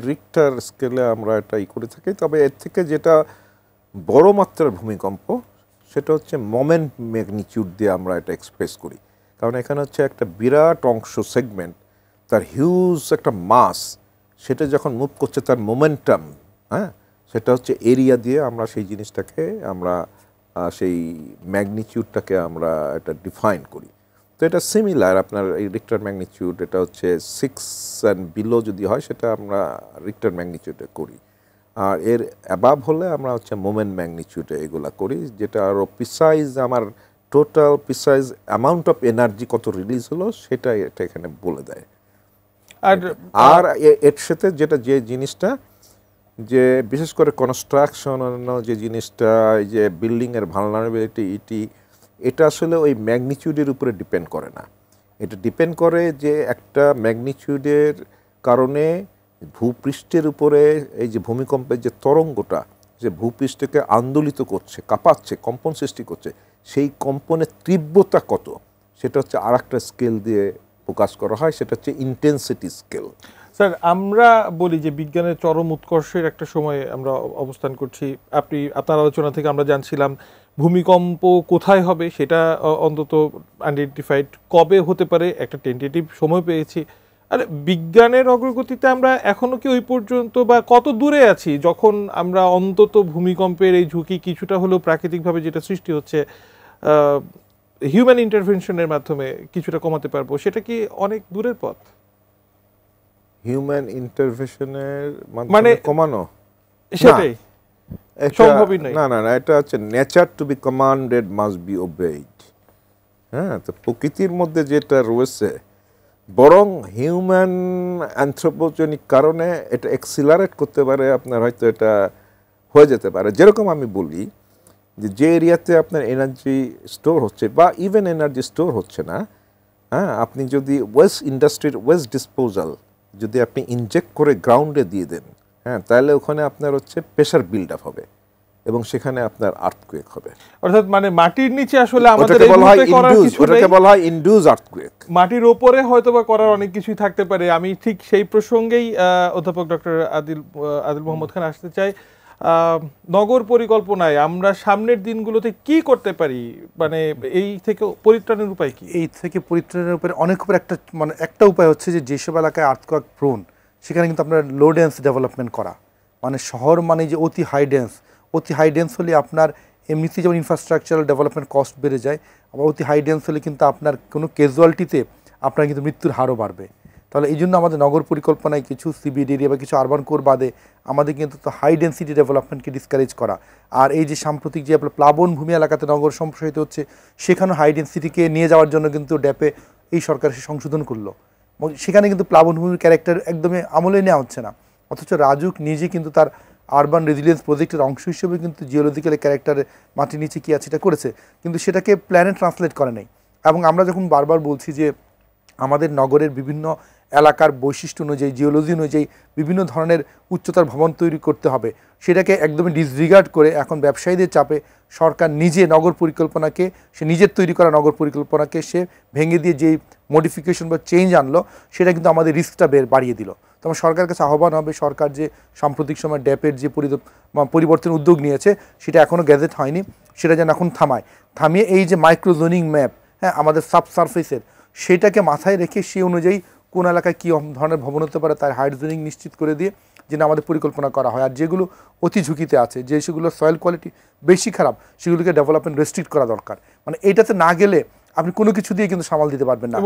Richter স্কেলে আমরা এটা করে থাকি। তবে এর থেকে যেটা বড় মাত্রার ভূমিকম্প সেটা হচ্ছে মোমেন্ট ম্যাগনিটিউড দিয়ে আমরা এটা এক্সপ্রেস করি। কারণ এখানে হচ্ছে একটা বিরাট অংশ সেগমেন্ট, তার হিউজ একটা মাস, সেটা যখন মুভ করছে তার মোমেন্টাম, হ্যাঁ, সেটা হচ্ছে এরিয়া দিয়ে আমরা সেই জিনিসটাকে আমরা সেই ম্যাগনিটিউডটাকে আমরা এটা ডিফাইন করি। তো এটা সিমিলার, আপনার এই রিক্টার ম্যাগনিটিউড এটা হচ্ছে 6 অ্যান্ড বিলো যদি হয় সেটা আমরা রিক্টার ম্যাগনিটিউডে করি, আর এর অ্যাবাভ হলে আমরা হচ্ছে মোমেন্ট ম্যাগনিটিউডে এগুলা করি, যেটা আরও প্রিসাইজ আমার total precise amount of energy কত রিলিজ হলো সেটা এটা এখানে বলে দেয়। আর এর সাথে যেটা যে জিনিসটা যে বিশেষ করে কনস্ট্রাকশন যে জিনিসটা, এই যে বিল্ডিংয়ের ভালনারেবিলিটি, এটা আসলে ওই ম্যাগনিটিউডের উপরে ডিপেন্ড করে না। এটা ডিপেন্ড করে যে একটা ম্যাগনিটিউডের কারণে ভূপৃষ্ঠের উপরে এই যে ভূমিকম্পের যে তরঙ্গটা যে ভূপৃষ্ঠকে আন্দোলিত করছে, কাঁপাচ্ছে, কম্পন সৃষ্টি করছে, সেই কম্পনের তীব্রতা কত সেটা হচ্ছে আর একটা স্কেল দিয়ে প্রকাশ করা হয়, সেটা হচ্ছে ইন্টেন্সিটি স্কেল। স্যার, আমরা বলি যে বিজ্ঞানের চরম উৎকর্ষের একটা সময়ে আমরা অবস্থান করছি। আপনার আলোচনা থেকে আমরা জানছিলাম ভূমিকম্প কোথায় হবে সেটা অন্তত আইডেন্টিফাইড, কবে হতে পারে একটা টেন্টেটিভ সময় পেয়েছি। আর বিজ্ঞানের অগ্রগতিতে আমরা এখনো কি ওই পর্যন্ত বা কত দূরে আছি যখন আমরা অন্তত ভূমিকম্পের এই ঝুঁকি কিছুটা হলেও প্রাকৃতিকভাবে যেটা সৃষ্টি হচ্ছে হিউম্যান ইন্টারভেনশনের মাধ্যমে কিছুটা কমাতে পারবো? সেটা কি অনেক দূরের পথ? হিউম্যান ইন্টারভেনশনের মাধ্যমে কমানো সেটাই সম্ভবই নয়। না না না, এটা হচ্ছে nature to be commanded must be obeyed. হ্যাঁ, তো প্রকৃতির মধ্যে যেটা রয়েছে, বরং হিউম্যান অ্যানথ্রোপোজেনিক কারণে এটা এক্সিলারেট করতে পারে, আপনার হয়তো এটা হয়ে যেতে পারে। যেরকম আমি বলি যে এরিয়াতে আপনার এনার্জি স্টোর হচ্ছে বা ইভেন এনার্জি স্টোর হচ্ছে না, হ্যাঁ, আপনি যদি ওয়েস্ট ইন্ডাস্ট্রির ওয়েস্ট ডিসপোজাল যদি আপনি ইনজেক্ট করে গ্রাউন্ডে দিয়ে দেন, হ্যাঁ, তাহলে ওখানে আপনার হচ্ছে প্রেশার বিল্ড আপ হবে এবং সেখানে আপনার আর্থকুয়েক হবে। অর্থাৎ মানে মাটির নিচে আসলে আমাদের ওটাকে বলা হয় ইনডিউস আর্থকুয়েক। মাটির উপরে হয়তোবা করার অনেক কিছুই থাকতে পারে। আমি ঠিক সেই প্রসঙ্গেই অধ্যাপক ডক্টর আদিল মোহাম্মদ খান আসতে চাই। নগর পরিকল্পনায় আমরা সামনের দিনগুলোতে কি করতে পারি, মানে এই থেকে পরিত্রাণের উপায় কি? এই থেকে পরিত্রাণের উপরে অনেক উপরে একটা উপায় হচ্ছে যে যেসব এলাকায় আর্থকুয়েক প্রোন সেখানে কিন্তু আপনার লো ডেন্স ডেভেলপমেন্ট করা। মানে শহর মানে যে অতি হাই ডেন্স হলে আপনার এমনিতেই যেমন ইনফ্রাস্ট্রাকচারাল ডেভেলপমেন্ট কস্ট বেড়ে যায়, আবার অতি হাই ডেন্স হলে কিন্তু আপনার কোনো ক্যাজুয়ালিটিতে আপনার কিন্তু মৃত্যুর হারও বাড়বে। তাহলে এই জন্য আমাদের নগর পরিকল্পনায় কিছু সিবিডি এরিয়া বা কিছু আরবান কোর বাদে আমাদের কিন্তু হাই ডেন্সিটি ডেভেলপমেন্টকে ডিসকারেজ করা। আর এই যে সাম্প্রতিক যে আপনার প্লাবনভূমি এলাকাতে নগর সম্প্রসারিত হচ্ছে, সেখানেও হাই ডেন্সিটিকে নিয়ে যাওয়ার জন্য কিন্তু ড্যাপে এই সরকার সে সংশোধন করলো। সেখানে কিন্তু প্লাবনভূমির ক্যারেক্টার একদমই আমলে নেওয়া হচ্ছে না, অথচ রাজুক নিজে কিন্তু তার আরবান রেজিলিয়েন্স প্রজেক্টের অংশ হিসেবে কিন্তু জিওলজিক্যাল ক্যারেক্টারে মাটির নিচে কী আছে এটা করেছে, কিন্তু সেটাকে প্ল্যানে ট্রান্সলেট করে নাই। এবং আমরা যখন বারবার বলছি যে আমাদের নগরের বিভিন্ন এলাকার বৈশিষ্ট্য অনুযায়ী, জিওলজি অনুযায়ী বিভিন্ন ধরনের উচ্চতার ভবন তৈরি করতে হবে, সেটাকে একদমই ডিসরিগার্ড করে এখন ব্যবসায়ীদের চাপে সরকার নিজে নগর পরিকল্পনাকে, সে নিজের তৈরি করা নগর পরিকল্পনাকে সে ভেঙে দিয়ে যেই মডিফিকেশন বা চেঞ্জ আনলো, সেটা কিন্তু আমাদের রিস্কটা বাড়িয়ে দিল। তবে সরকারের কাছে আহ্বান হবে, সরকার যে সাম্প্রতিক সময় ড্যাপের যে পরিবর্তন উদ্যোগ নিয়েছে সেটা এখনও গ্যাজেট হয়নি, সেটা যেন এখন থামিয়ে এই যে মাইক্রো জোনিং ম্যাপ, হ্যাঁ, আমাদের সাবসারফেসের, সেটাকে মাথায় রেখে সেই অনুযায়ী কোন এলাকায় কী ধরনের ভবন হতে পারে তার হাইট জোনিং নিশ্চিত করে দিয়ে যেন আমাদের পরিকল্পনা করা হয়। আর যেগুলো অতি ঝুঁকিতে আছে, যে সেগুলো সয়েল কোয়ালিটি বেশি খারাপ, সেগুলোকে ডেভেলপমেন্ট রেস্ট্রিক্ট করা দরকার। মানে এইটাতে না গেলে আপনি কোনো কিছু দিয়ে কিন্তু সামাল দিতে পারবেন না।